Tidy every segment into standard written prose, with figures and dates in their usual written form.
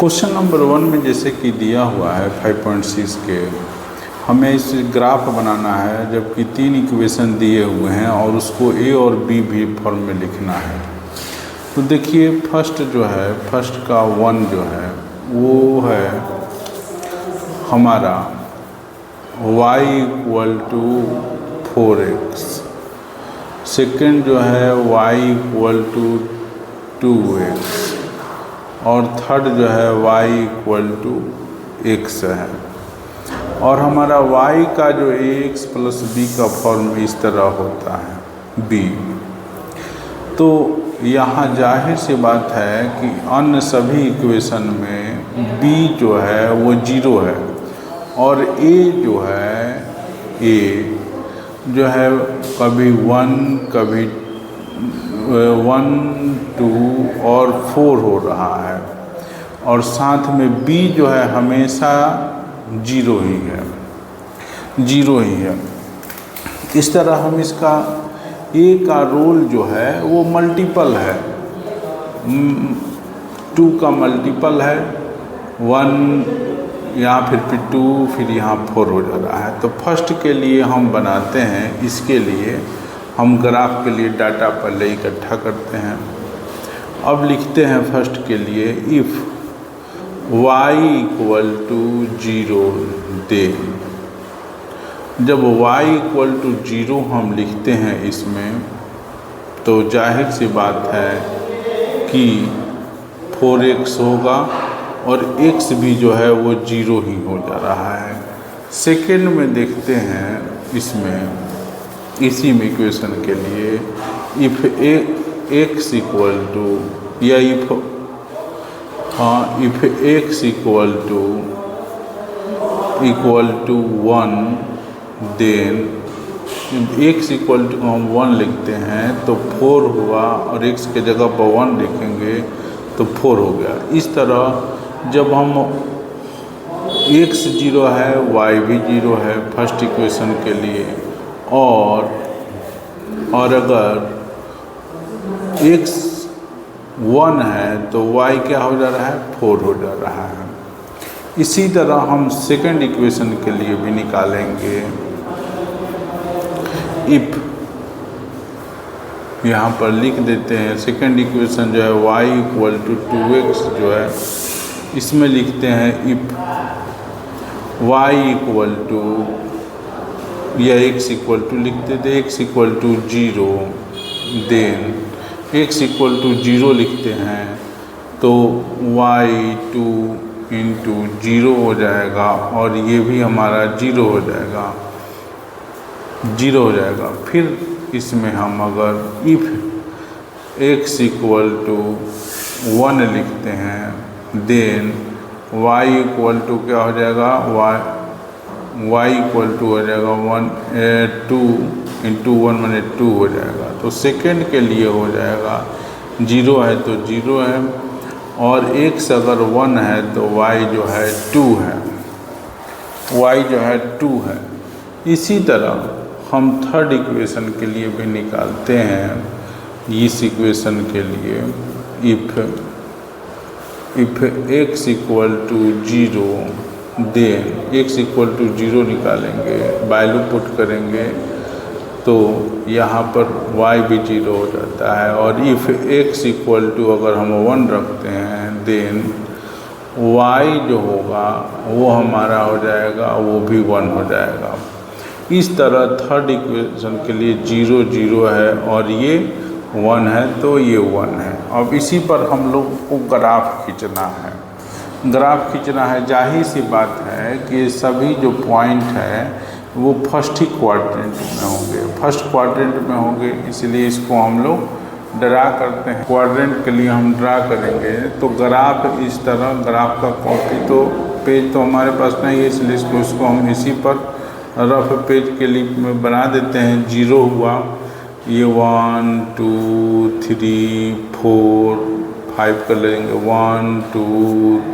Question number 1 में जैसे कि दिया हुआ है 5.6 के, हमें इस ग्राफ बनाना है जबकि 3 इक्वेशन दिए हुए हैं और उसको ए और बी भी फॉर्म में लिखना है। तो देखिए फर्स्ट का 1 जो है वो है हमारा y = 4x, सेकेंड जो है y = 2x और थर्ड जो है y = x है। और हमारा y का जो ax + b का फॉर्म इस तरह होता है b। तो यहाँ जाहिर सी बात है कि अन्य सभी इक्वेशन में b जो है वो 0 है और a जो है कभी 1 कभी 1 2 और 4 हो रहा है और साथ में b जो है हमेशा 0 ही है। इस तरह हम इसका a का रोल जो है वो मल्टीपल है, 2 का मल्टीपल है 1 या फिर 2 फिर यहाँ 4 हो जा रहा है। तो फर्स्ट के लिए हम बनाते हैं, इसके लिए हम ग्राफ के लिए डाटा पहले इकट्ठा करते हैं। अब लिखते हैं फर्स्ट के लिए इफ़ y = 0 दें। जब y = 0 हम लिखते हैं इसमें तो जाहिर सी बात है कि 4x होगा और x भी जो है वो 0 ही हो जा रहा है। सेकेंड में देखते हैं इसमें इसी में इक्वेशन के लिए इफ़ x = या इफ़ x = 1 देन x = हम 1 लिखते हैं तो 4 हुआ और x के जगह पर 1 लिखेंगे तो 4 हो गया। इस तरह जब हम x 0 है y भी 0 है फर्स्ट इक्वेशन के लिए और अगर x 1 है तो y क्या हो जा रहा है 4 हो जा रहा है। इसी तरह हम सेकंड इक्वेशन के लिए भी निकालेंगे इफ़, यहाँ पर लिख देते हैं सेकंड इक्वेशन जो है y = 2x जो है इसमें लिखते हैं इफ़ y = या x = लिखते थे x = 0 देन x = 0 लिखते हैं तो y 2 × 0 हो जाएगा और ये भी हमारा 0 हो जाएगा। फिर इसमें हम अगर इफ़ x = 1 लिखते हैं देन y = क्या हो जाएगा y = हो जाएगा 2 × 1 माने 2 हो जाएगा। तो सेकेंड के लिए हो जाएगा 0 है तो 0 है और x अगर 1 है तो y जो है 2 है। इसी तरह हम थर्ड इक्वेशन के लिए भी निकालते हैं। इस इक्वेशन के लिए इफ़ x = 0 देन x = 0 निकालेंगे, वैल्यू पुट करेंगे तो यहाँ पर y भी 0 हो जाता है और इफ़ x = अगर हम 1 रखते हैं देन y जो होगा वो हमारा हो जाएगा, वो भी 1 हो जाएगा। इस तरह थर्ड इक्वेशन के लिए 0 0 है और ये 1 है तो ये 1 है। अब इसी पर हम लोग को ग्राफ खींचना है। जाहिर सी बात है कि सभी जो पॉइंट है वो फर्स्ट क्वाड्रेंट में होंगे, इसलिए इसको हम लोग ड्रा करते हैं। क्वाड्रेंट के लिए हम ड्रा करेंगे तो ग्राफ इस तरह, ग्राफ का कॉपी तो पेज तो हमारे पास नहीं है इसलिए इसको हम इसी पर रफ पेज के लिए बना देते हैं। 0 हुआ, ये 1 2 3 4 5 कर लेंगे, 1 2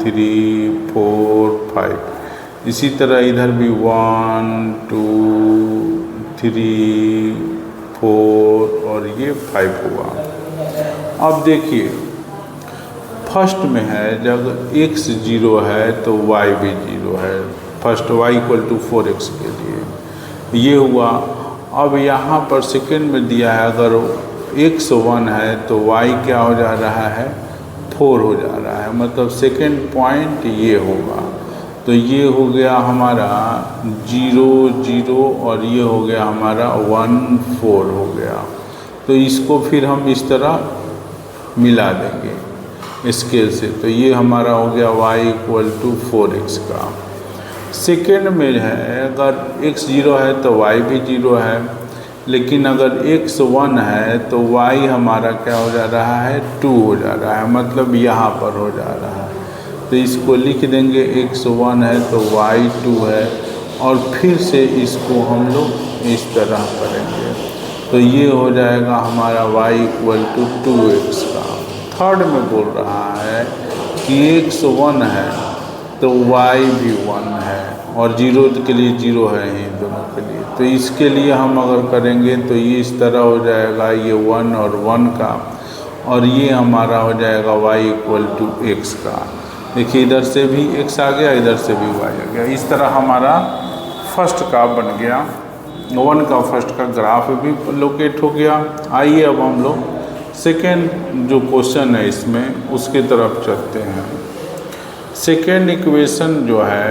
3 4 5। इसी तरह इधर भी 1 2 3 4 और ये 5 हुआ। अब देखिए फर्स्ट में है जब x 0 है तो y भी 0 है, फर्स्ट y = 4x के लिए ये हुआ। अब यहाँ पर सेकेंड में दिया है अगर x 1 है तो y क्या हो जा रहा है, 4 हो जा रहा है, मतलब सेकेंड पॉइंट ये होगा। तो ये हो गया हमारा 0 0 और ये हो गया हमारा 1 4 हो गया। तो इसको फिर हम इस तरह मिला देंगे स्केल से, तो ये हमारा हो गया y = 4x का। सेकेंड में है अगर x 0 है तो y भी 0 है, लेकिन अगर x 1 है तो y हमारा क्या हो जा रहा है, 2 हो जा रहा है, मतलब यहाँ पर हो जा रहा है। तो इसको लिख देंगे x 1 है तो y 2 है, और फिर से इसको हम लोग इस तरह करेंगे तो ये हो जाएगा हमारा y = 2x का। थर्ड में बोल रहा है कि x 1 है तो y भी 1 है, और 0 के लिए 0 है ही दोनों के लिए। तो इसके लिए हम अगर करेंगे तो ये इस तरह हो जाएगा, ये 1 और 1 का, और ये हमारा हो जाएगा y = x का। देखिए इधर से भी x आ गया, इधर से भी y आ गया। इस तरह हमारा फर्स्ट का बन गया, 1 का फर्स्ट का ग्राफ भी लोकेट हो गया। आइए अब हम लोग सेकेंड जो क्वेश्चन है इसमें उसके तरफ चलते हैं। सेकेंड इक्वेशन जो है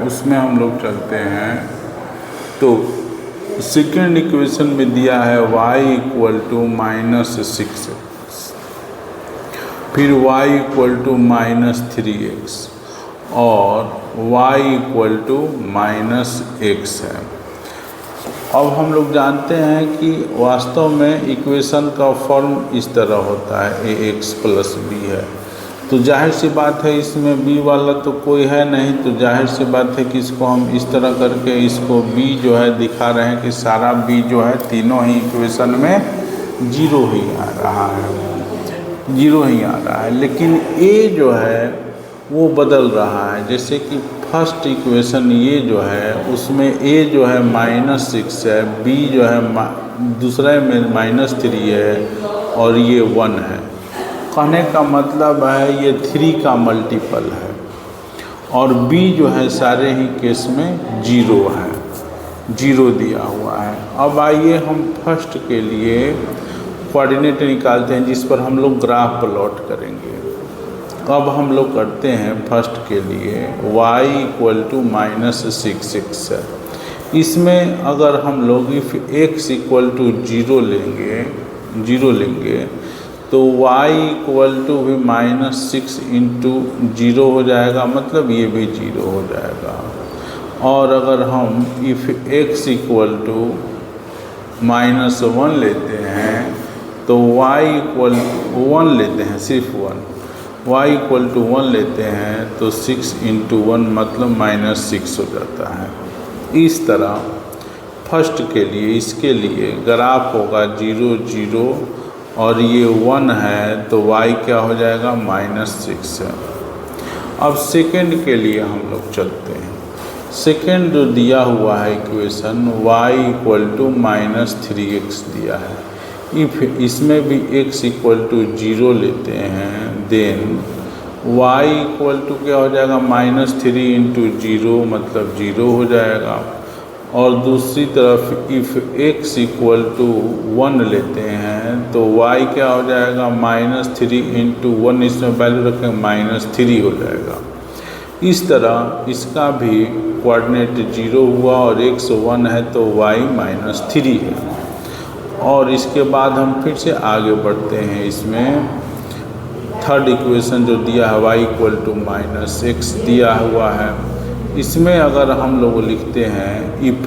उसमें हम लोग चलते हैं। तो सेकेंड इक्वेशन में दिया है y = -6x, फिर y = -3x और y = -x है। अब हम लोग जानते हैं कि वास्तव में इक्वेशन का फॉर्म इस तरह होता है, ax + b है। तो जाहिर सी बात है इसमें b वाला तो कोई है नहीं, तो जाहिर सी बात है कि इसको हम इस तरह करके इसको b जो है दिखा रहे हैं कि सारा b जो है तीनों ही इक्वेशन में 0 ही आ रहा है, 0 ही आ रहा है। लेकिन a जो है वो बदल रहा है, जैसे कि फर्स्ट इक्वेशन ये जो है उसमें a जो है -6 है, b जो है दूसरे में -3 है और ये 1 है। कहने का मतलब है ये 3 का मल्टीपल है, और b जो है सारे ही केस में 0 है, 0 दिया हुआ है। अब आइए हम फर्स्ट के लिए कोऑर्डिनेट निकालते हैं जिस पर हम लोग ग्राफ प्लॉट करेंगे। अब हम लोग करते हैं फर्स्ट के लिए y = -6x है। इसमें अगर हम लोग इफ x = 0 लेंगे तो y = भी -6 × 0 हो जाएगा, मतलब ये भी 0 हो जाएगा। और अगर हम इफ x = -1 लेते हैं तो y = 1 लेते हैं, सिर्फ 1, y = 1 लेते हैं तो 6 × 1 मतलब -6 हो जाता है। इस तरह फर्स्ट के लिए इसके लिए ग्राफ होगा 0 0 और ये 1 है तो y क्या हो जाएगा, -6 है। अब सेकेंड के लिए हम लोग चलते हैं। सेकेंड जो दिया हुआ है इक्वेशन y = -3x दिया है। इफ इसमें भी x = 0 लेते हैं देन y क्या हो जाएगा, -3 × 0 मतलब 0 हो जाएगा। और दूसरी तरफ इफ़ x = 1 लेते हैं तो y क्या हो जाएगा, -3 × 1, इसमें वैल्यू रखें -3 हो जाएगा। इस तरह इसका भी कोऑर्डिनेट 0 हुआ और x 1 है तो y -3 है। और इसके बाद हम फिर से आगे बढ़ते हैं। इसमें थर्ड इक्वेशन जो दिया है y = -x दिया हुआ है। इसमें अगर हम लोग लिखते हैं इफ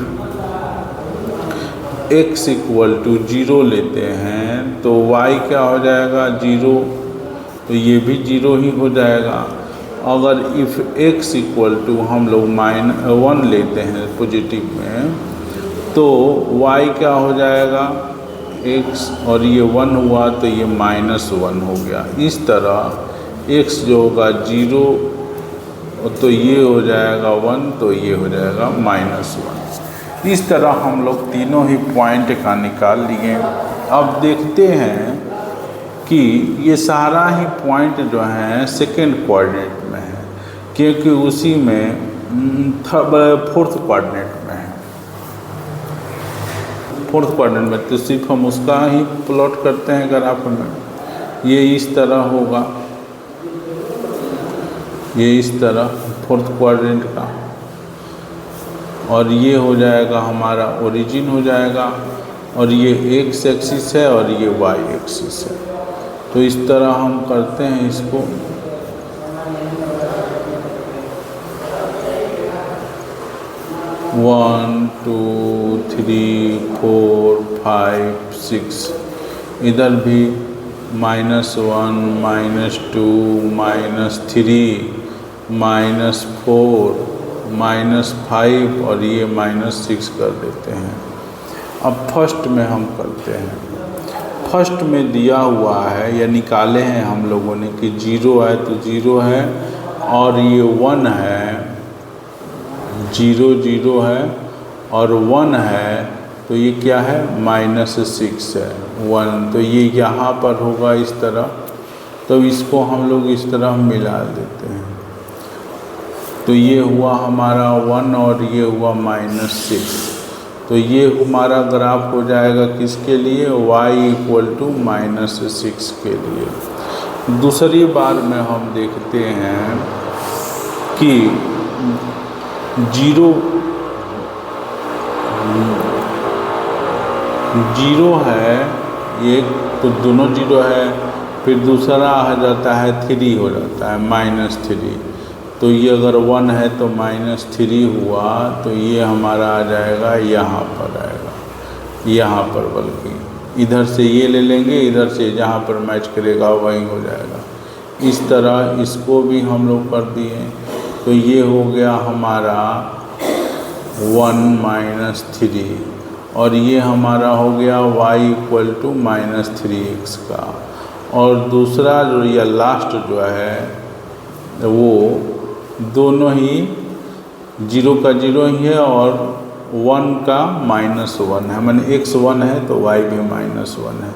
x = 0 लेते हैं तो y क्या हो जाएगा, 0, तो ये भी 0 ही हो जाएगा। अगर इफ़ x = हम लोग -1 लेते हैं पॉजिटिव में तो y क्या हो जाएगा, x, और ये 1 हुआ तो ये -1 हो गया। इस तरह x जो होगा 0 तो ये हो जाएगा 1, तो ये हो जाएगा -1। इस तरह हम लोग तीनों ही पॉइंट का निकाल लिए। अब देखते हैं कि ये सारा ही पॉइंट जो है सेकेंड कोऑर्डिनेट में है, क्योंकि उसी में फोर्थ कोऑर्डिनेट में है। फोर्थ कोऑर्डिनेट में तो सिर्फ हम उसका ही प्लॉट करते हैं ग्राफ में। ये इस तरह होगा, ये इस तरह फोर्थ क्वाड्रेंट का, और ये हो जाएगा हमारा ओरिजिन हो जाएगा, और ये एक्स एक्सिस है और ये वाई एक्सिस है। तो इस तरह हम करते हैं इसको। One two three four five six, इधर भी -1 -2 -3 -4 -5 और ये -6 कर देते हैं। अब फर्स्ट में हम करते हैं। फर्स्ट में दिया हुआ है या निकाले हैं हम लोगों ने कि 0 है तो 0 है, और ये 1 है, 0 0 है और 1 है, तो ये क्या है -6 है 1, तो ये यहाँ पर होगा इस तरह। तो इसको हम लोग इस तरह मिला देते हैं, तो ये हुआ हमारा 1 और ये हुआ -6। तो ये हमारा ग्राफ हो जाएगा किसके लिए, y = -6 के लिए। दूसरी बार में हम देखते हैं कि 0 है एक, तो दोनों 0 है, फिर दूसरा आ जाता है 3 हो जाता है -3। तो ये अगर 1 है तो -3 हुआ, तो ये हमारा आ जाएगा यहाँ पर आएगा, यहाँ पर, बल्कि इधर से ये ले लेंगे, इधर से जहाँ पर मैच करेगा वही हो जाएगा। इस तरह इसको भी हम लोग कर दिए, तो ये हो गया हमारा 1 -3, और ये हमारा हो गया y = -3x का। और दूसरा जो या लास्ट जो है वो दोनों ही 0 का 0 ही है और 1 का -1 है, माने x 1 है तो y भी -1 है।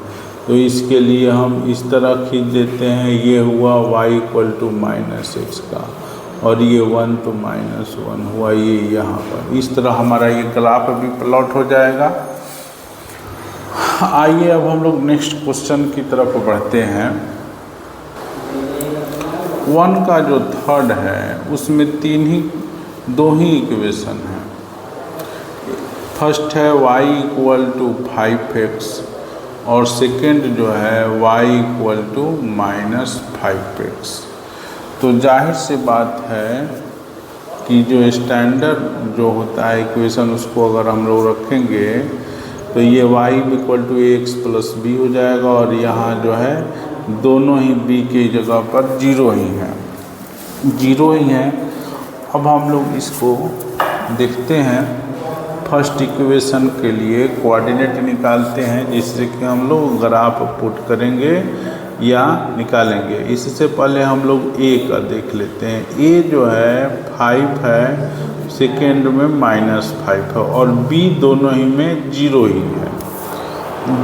तो इसके लिए हम इस तरह खींच देते हैं, ये हुआ y = -x का, और ये 1 तो -1 हुआ ये यहाँ पर। इस तरह हमारा ये ग्राफ भी प्लॉट हो जाएगा। आइए अब हम लोग नेक्स्ट क्वेश्चन की तरफ बढ़ते हैं। 1 का जो थर्ड है उसमें दो ही इक्वेशन हैं। फर्स्ट है y = 5x और सेकंड जो है y = -5x। तो जाहिर सी बात है कि जो स्टैंडर्ड जो होता है इक्वेशन, उसको अगर हम लोग रखेंगे तो ये y = ax + b हो जाएगा, और यहाँ जो है दोनों ही b की जगह पर 0 ही है, 0 ही है। अब हम लोग इसको देखते हैं। फर्स्ट इक्वेशन के लिए कोऑर्डिनेट निकालते हैं, जिससे कि हम लोग ग्राफ पुट करेंगे या निकालेंगे। इससे पहले हम लोग a का देख लेते हैं। a जो है 5 है, सेकेंड में -5 है, और b दोनों ही में 0 ही है,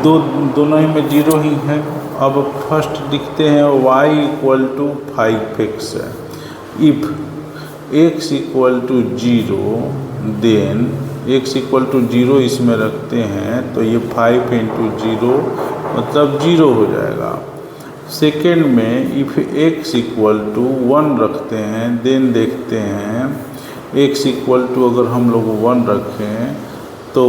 दोनों ही में 0 ही है। अब फर्स्ट लिखते हैं y = 5x है। इफ़ x = 0, देन x = 0 इसमें रखते हैं, तो ये 5 × 0 मतलब 0 हो जाएगा। सेकेंड में इफ़ x = 1 रखते हैं, देन देखते हैं x = अगर हम लोग 1 रखें तो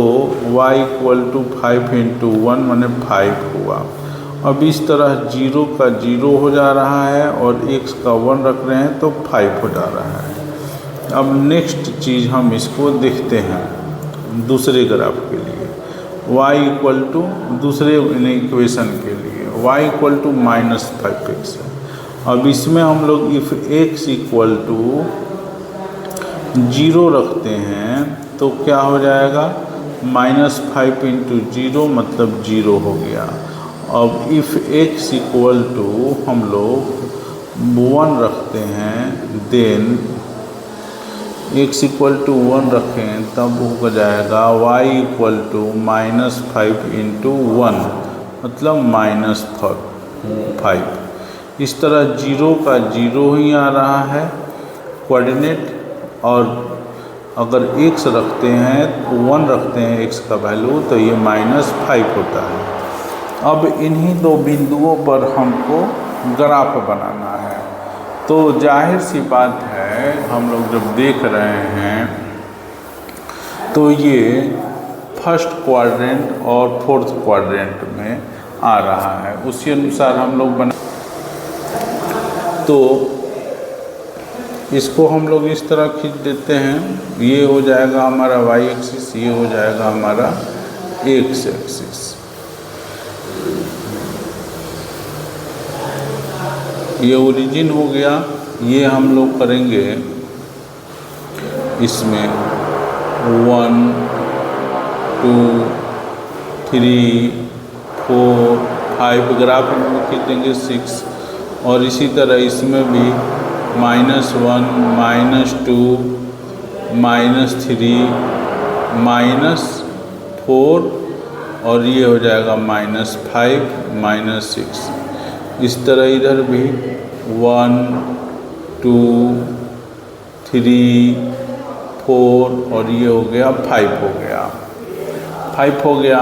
y = 5 × 1 माने 5 हुआ। अब इस तरह 0 का 0 हो जा रहा है और x का 1 रख रहे हैं तो 5 हो जा रहा है। अब नेक्स्ट चीज़ हम इसको देखते हैं दूसरे ग्राफ के लिए, y दूसरे इक्वेशन के लिए y = -5x है। अब इसमें हम लोग इफ़ x = 0 रखते हैं तो क्या हो जाएगा, -5 × 0 मतलब 0 हो गया। अब इफ़ x = हम लोग 1 रखते हैं, देन x इक्वल टू 1 रखें तब हो जाएगा y इक्वल टू -5 इंटू 1, मतलब -5। इस तरह 0 का 0 ही आ रहा है कोऑर्डिनेट, और अगर x रखते हैं तो 1 रखते हैं x का वैल्यू, तो ये -5 होता है। अब इन्हीं दो बिंदुओं पर हमको ग्राफ बनाना है, तो जाहिर सी बात है हम लोग जब देख रहे हैं तो ये फर्स्ट क्वाड्रेंट और फोर्थ क्वाड्रेंट में आ रहा है, उसी अनुसार हम लोग बना। तो इसको हम लोग इस तरह खींच देते हैं, ये हो जाएगा हमारा y एक्सिस, ये हो जाएगा हमारा x एक्सिस। ये ओरिजिन हो गया। ये हम लोग करेंगे इसमें 1 2 3 4 5 ग्राफ हम लोग खींच देंगे 6, और इसी तरह इसमें भी -1 -2 -3 -4, और ये हो जाएगा -5 -6। इस तरह इधर भी 1 2 3 4, और ये हो गया 5 हो गया, 5 हो गया।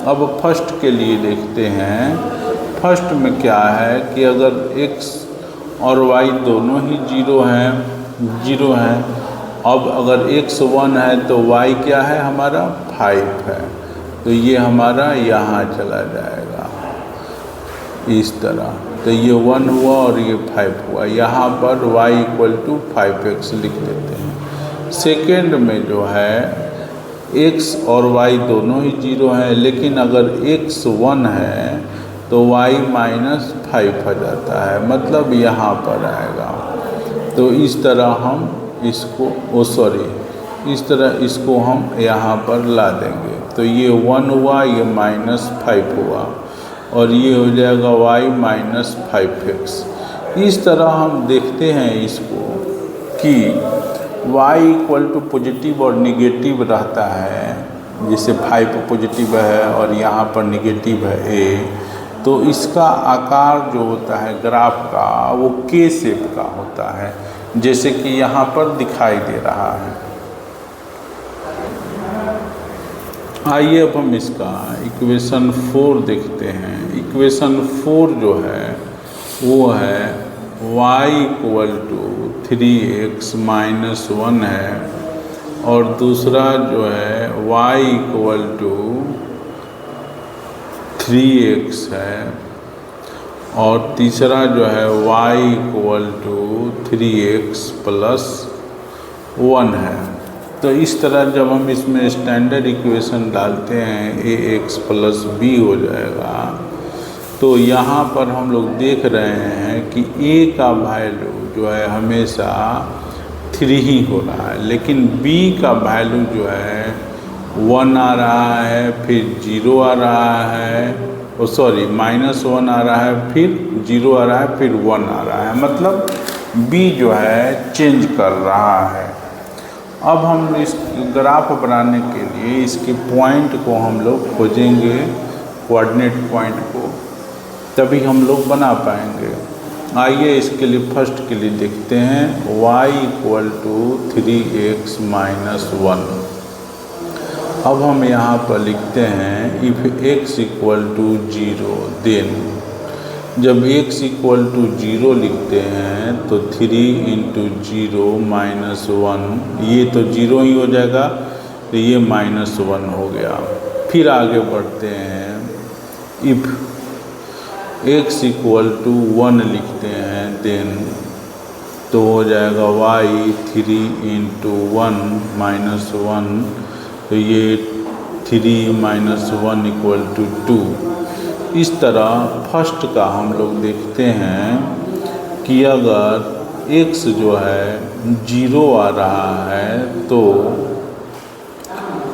अब फर्स्ट के लिए देखते हैं। फर्स्ट में क्या है कि अगर x और y दोनों ही 0 हैं, अब अगर x 1 है तो y क्या है हमारा 5 है, तो ये हमारा यहाँ चला जाएगा इस तरह। तो ये 1 हुआ और ये 5 हुआ। यहाँ पर y इक्वल टू 5x लिख देते हैं। सेकेंड में जो है x और y दोनों ही 0 हैं, लेकिन अगर x 1 है तो y -5 हो जाता है, मतलब यहाँ पर आएगा। तो इस तरह हम इसको इस तरह इसको हम यहाँ पर ला देंगे। तो ये 1 हुआ, ये -5 हुआ, और ये हो जाएगा y -5x। इस तरह हम देखते हैं इसको कि y इक्वल टू पॉजिटिव और निगेटिव रहता है, जैसे 5 पॉजिटिव है और यहाँ पर निगेटिव है a, तो इसका आकार जो होता है ग्राफ का वो के शेप का होता है, जैसे कि यहाँ पर दिखाई दे रहा है। आइए अब हम इसका इक्वेशन 4 देखते हैं। इक्वेशन 4 जो है वो है y इक्वल टू 3x - 1 है, और दूसरा जो है y इक्वल टू 3x है, और तीसरा जो है y इक्वल टू 3x + 1 है। तो इस तरह जब हम इसमें स्टैंडर्ड इक्वेशन डालते हैं ax + b हो जाएगा। तो यहाँ पर हम लोग देख रहे हैं कि a का वैल्यू जो है हमेशा 3 ही हो रहा है, लेकिन b का वैल्यू जो है 1 आ रहा है, फिर 0 आ रहा है, -1 आ रहा है, फिर 0 आ रहा है, फिर 1 आ रहा है, मतलब b जो है चेंज कर रहा है। अब हम इस ग्राफ बनाने के लिए इसके पॉइंट को हम लोग खोजेंगे, कोऑर्डिनेट पॉइंट को, तभी हम लोग बना पाएंगे। आइए इसके लिए फर्स्ट के लिए देखते हैं y इक्वल टू 3x - 1। अब हम यहाँ पर लिखते हैं if x equal to 0 then, जब x इक्वल टू 0 लिखते हैं तो 3 × 0 - 1, ये तो 0 ही हो जाएगा, तो ये -1 हो गया। फिर आगे बढ़ते हैं, इफ़ x इक्वल टू 1 लिखते हैं देन, तो हो जाएगा y 3 × 1 - 1, तो ये 3 - 1 इक्वल टू 2। इस तरह फर्स्ट का हम लोग देखते हैं कि अगर x जो है 0 आ रहा है तो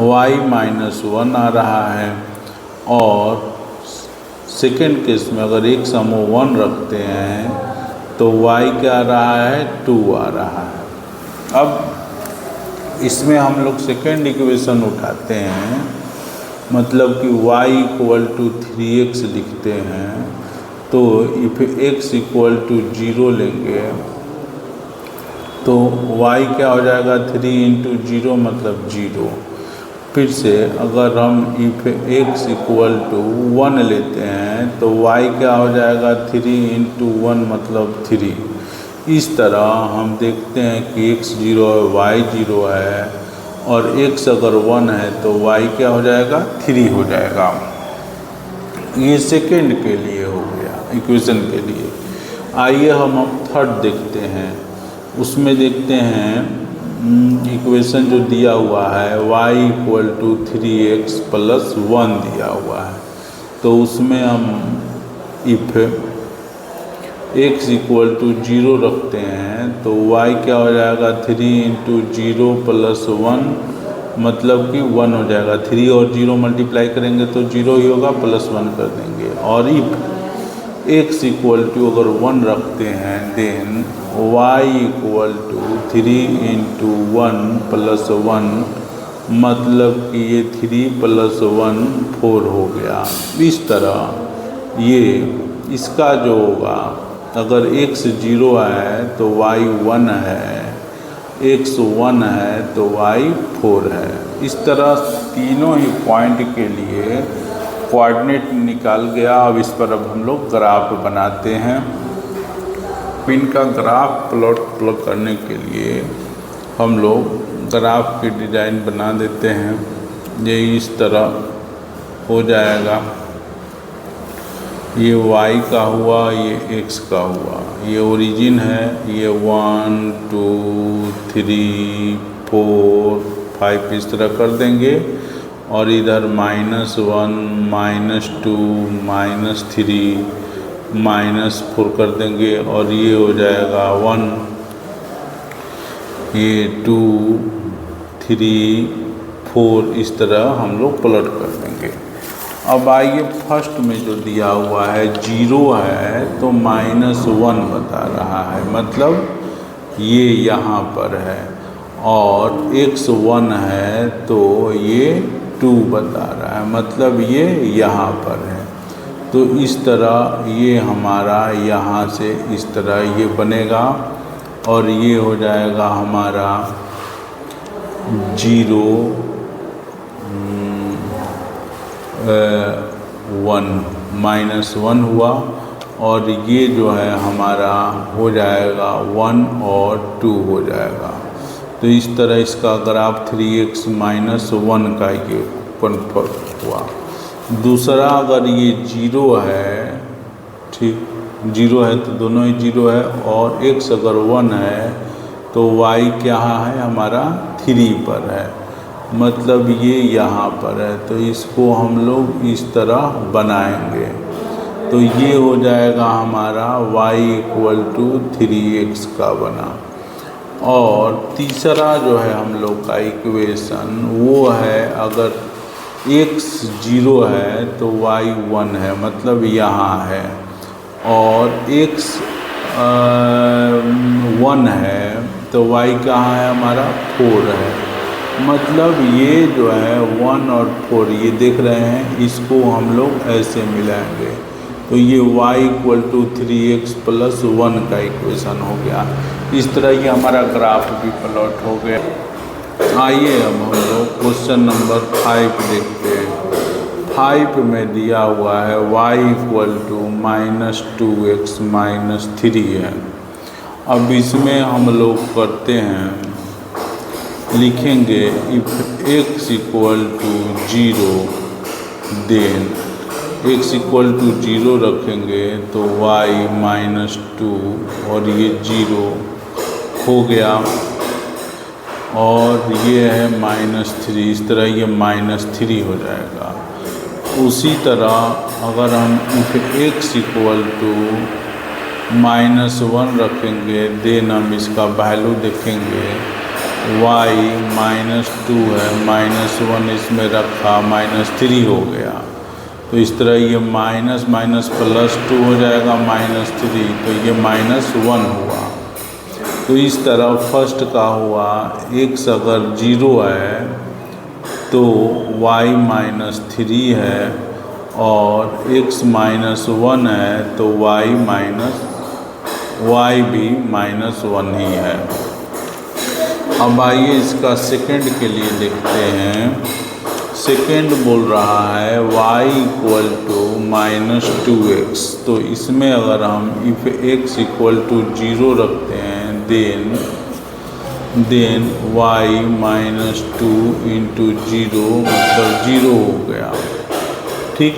y -1 आ रहा है, और सेकेंड केस में अगर x हम 1 रखते हैं तो y क्या आ रहा है 2 आ रहा है। अब इसमें हम लोग सेकेंड इक्वेशन उठाते हैं, मतलब कि y इक्वल टू 3x लिखते हैं। तो इफ x इक्वल टू 0 लेंगे तो y क्या हो जाएगा, 3 इंटू 0 मतलब 0। फिर से अगर हम इफ x इक्वल टू 1 लेते हैं तो y क्या हो जाएगा, 3 इंटू 1 मतलब 3। इस तरह हम देखते हैं कि x 0 है, y 0 है, और x अगर 1 है तो y क्या हो जाएगा, 3 हो जाएगा। ये सेकेंड के लिए हो गया, इक्वेशन के लिए। आइए हम अब थर्ड देखते हैं। उसमें देखते हैं इक्वेशन जो दिया हुआ है y equal to 3x plus 1 दिया हुआ है। तो उसमें हम इफ x इक्वल टू 0 रखते हैं तो y क्या हो जाएगा, 3 इंटू 0 प्लस 1 मतलब कि 1 हो जाएगा। 3 और 0 मल्टीप्लाई करेंगे तो 0 ही होगा, प्लस 1 कर देंगे। और इफ x इक्वल टू अगर 1 रखते हैं then y equal to 3 into 1 plus 1 मतलब कि ये 3 प्लस 1 4 हो गया। इस तरह ये इसका जो होगा, अगर x 0 है तो y 1 है, x 1 है तो y 4 है। इस तरह तीनों ही पॉइंट के लिए कोऑर्डिनेट निकाल गया। अब इस पर अब हम लोग ग्राफ बनाते हैं। इनका ग्राफ प्लॉट करने के लिए हम लोग ग्राफ की डिज़ाइन बना देते हैं। ये इस तरह हो जाएगा, ये y का हुआ, ये x का हुआ, ये ओरिजिन है, ये 1 2 3 4 5 इस तरह कर देंगे। और इधर -1 -2 -3 -4 कर देंगे। और ये हो जाएगा 1, ये 2 3 4 इस तरह हम लोग प्लॉट कर देंगे। अब आइए फर्स्ट में जो दिया हुआ है 0 है तो -1 बता रहा है, मतलब ये यहाँ पर है। और x 1 है तो ये 2 बता रहा है, मतलब ये यहाँ पर है। तो इस तरह ये हमारा यहाँ से इस तरह ये बनेगा। और ये हो जाएगा हमारा 0 1 -1 हुआ। और ये जो है हमारा हो जाएगा 1 और 2 हो जाएगा। तो इस तरह इसका ग्राफ 3x -1 का ये कन्फर्म हुआ। दूसरा अगर ये 0 है, ठीक 0 है तो दोनों ही 0 है, और x अगर 1 है तो y क्या है हमारा 3 पर है, मतलब ये यहाँ पर है। तो इसको हम लोग इस तरह बनाएंगे तो ये हो जाएगा हमारा y इक्वल टू 3x का बना। और तीसरा जो है हम लोग का इक्वेशन वो है, अगर x 0 है तो y 1 है, मतलब यहाँ है। और x 1 है तो y कहाँ है हमारा 4 है, मतलब ये जो है 1 और 4 ये देख रहे हैं, इसको हम लोग ऐसे मिलाएंगे तो ये y equal to 3x plus 1 का इक्वेशन हो गया। इस तरह ये हमारा ग्राफ भी प्लॉट हो गया। आइए अब हम लोग क्वेश्चन नंबर 5 देखते हैं। 5 में दिया हुआ है y इक्वल टू -2x -3 है। अब इसमें हम लोग करते हैं, लिखेंगे if x equal to 0 then x equal to 0 रखेंगे तो y -2 और ये 0 हो गया। और ये है -3, इस तरह ये -3 हो जाएगा। उसी तरह अगर हम इफ x इक्वल टू -1 रखेंगे देन हम इसका वैल्यू देखेंगे, y -2 है, -1 इसमें रखा -3 हो गया। तो इस तरह ये माइनस माइनस +2 हो जाएगा -3, तो ये -1 हुआ। तो इस तरह फर्स्ट का हुआ x अगर 0 है तो y माइनस 3 है, और x माइनस 1 है तो y भी माइनस 1 ही है। अब आइए इसका सेकंड के लिए देखते हैं। सेकंड बोल रहा है y equal to minus 2x। तो इसमें अगर हम इफ x इक्वल टू 0 रखते हैं देन y माइनस 2 इंटू 0 मतलब 0 हो गया। ठीक,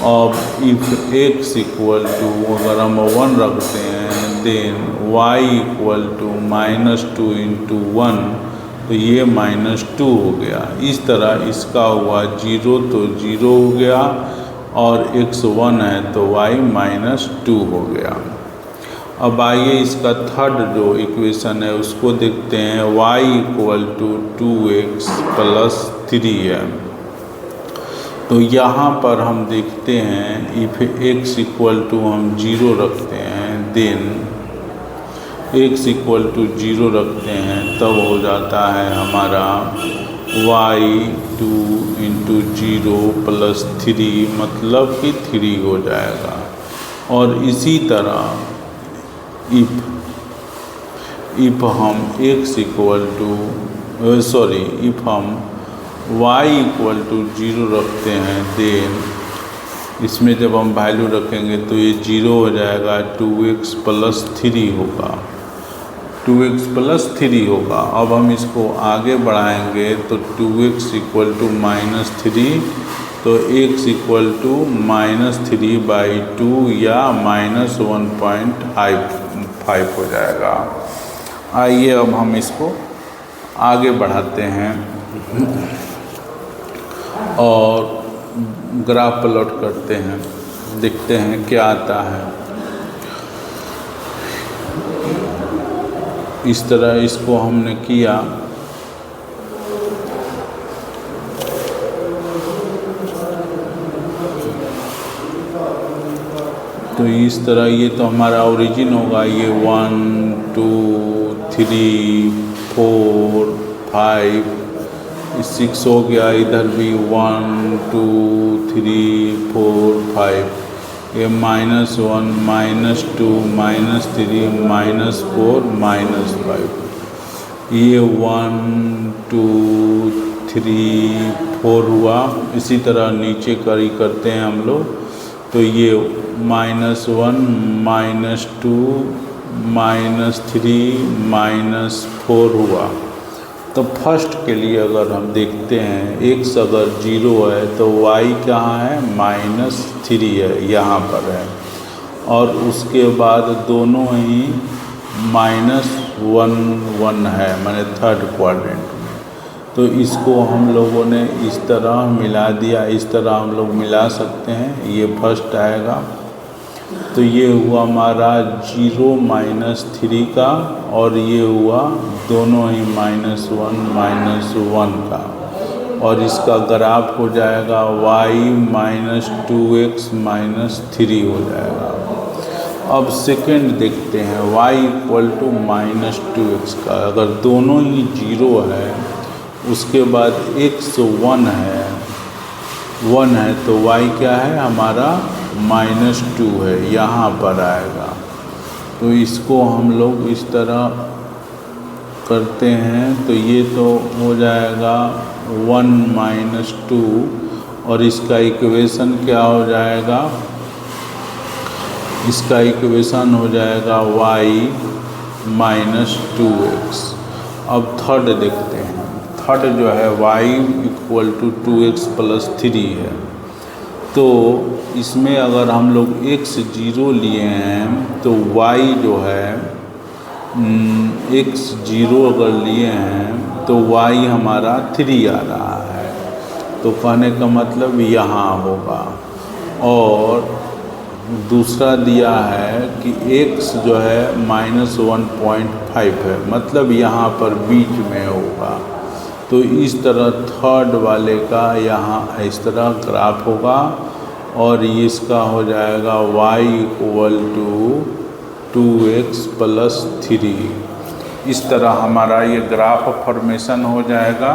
अब इफ x इक्वल टू अगर हम 1 रखते हैं then y equal to minus 2 into 1, तो ये माइनस 2 हो गया। इस तरह इसका हुआ 0 तो 0 हो गया, और x 1 है तो y माइनस 2 हो गया। अब आइए इसका थर्ड जो इक्वेशन है उसको देखते हैं। y equal to 2x plus 3 है। तो यहाँ पर हम देखते हैं इफ x इक्वल टू हम 0 रखते हैं देन x इक्वल टू 0 रखते हैं, तब हो जाता है हमारा y 2 इंटू 0 प्लस 3 मतलब कि 3 हो जाएगा। और इसी तरह इफ हम x इक्वल टू इफ हम y इक्वल टू 0 रखते हैं देन इसमें जब हम वैल्यू रखेंगे तो ये 0 हो जाएगा, 2x प्लस 3 होगा, 2x प्लस 3 होगा। अब हम इसको आगे बढ़ाएंगे तो 2x इक्वल टू माइनस 3, तो x इक्वल टू माइनस 3/2 या माइनस 1.5 हो जाएगा। आइए अब हम इसको आगे बढ़ाते हैं और ग्राफ प्लॉट करते हैं, देखते हैं क्या आता है। इस तरह इसको हमने किया, तो इस तरह ये तो हमारा ओरिजिन होगा। ये 1 2 3 4 5 6 हो गया, इधर भी 1 2 3 4 5, ये -1 -2 -3 -4 -5, ये 1 2 3 4 हुआ। इसी तरह नीचे करी करते हैं हम लोग, तो ये -1 -2 -3 -4 हुआ। तो फर्स्ट के लिए अगर हम देखते हैं x अगर 0 है तो y कहाँ है, -3 है, यहाँ पर है, और उसके बाद दोनों ही -1 1 है, माने थर्ड क्वाड्रेंट में। तो इसको हम लोगों ने इस तरह मिला दिया, इस तरह हम लोग मिला सकते हैं, ये फर्स्ट आएगा। तो ये हुआ हमारा 0 -3 का, और ये हुआ दोनों ही -1 1 का, और इसका ग्राफ हो जाएगा y -2x -3 हो जाएगा। अब सेकंड देखते हैं y इक्वल टू -2x का। अगर दोनों ही 0 है, उसके बाद x 1 है तो y क्या है हमारा -2 है, यहाँ पर आएगा। तो इसको हम लोग इस तरह करते हैं, तो ये तो हो जाएगा 1 -2, और इसका इक्वेशन क्या हो जाएगा, इसका इक्वेशन हो जाएगा y -2x। अब थर्ड देखते हैं। थर्ड जो है y equal to 2x plus 3 है। तो इसमें अगर हम लोग x 0 लिए हैं तो y जो है x 0 अगर लिए हैं तो y हमारा 3 आ रहा है, तो कहने का मतलब यहाँ होगा। और दूसरा दिया है कि x जो है -1.5 है, मतलब यहाँ पर बीच में होगा। तो इस तरह थर्ड वाले का यहाँ इस तरह ग्राफ होगा, और इसका हो जाएगा y equal to 2x plus 3। इस तरह हमारा ये ग्राफ फॉर्मेशन हो जाएगा।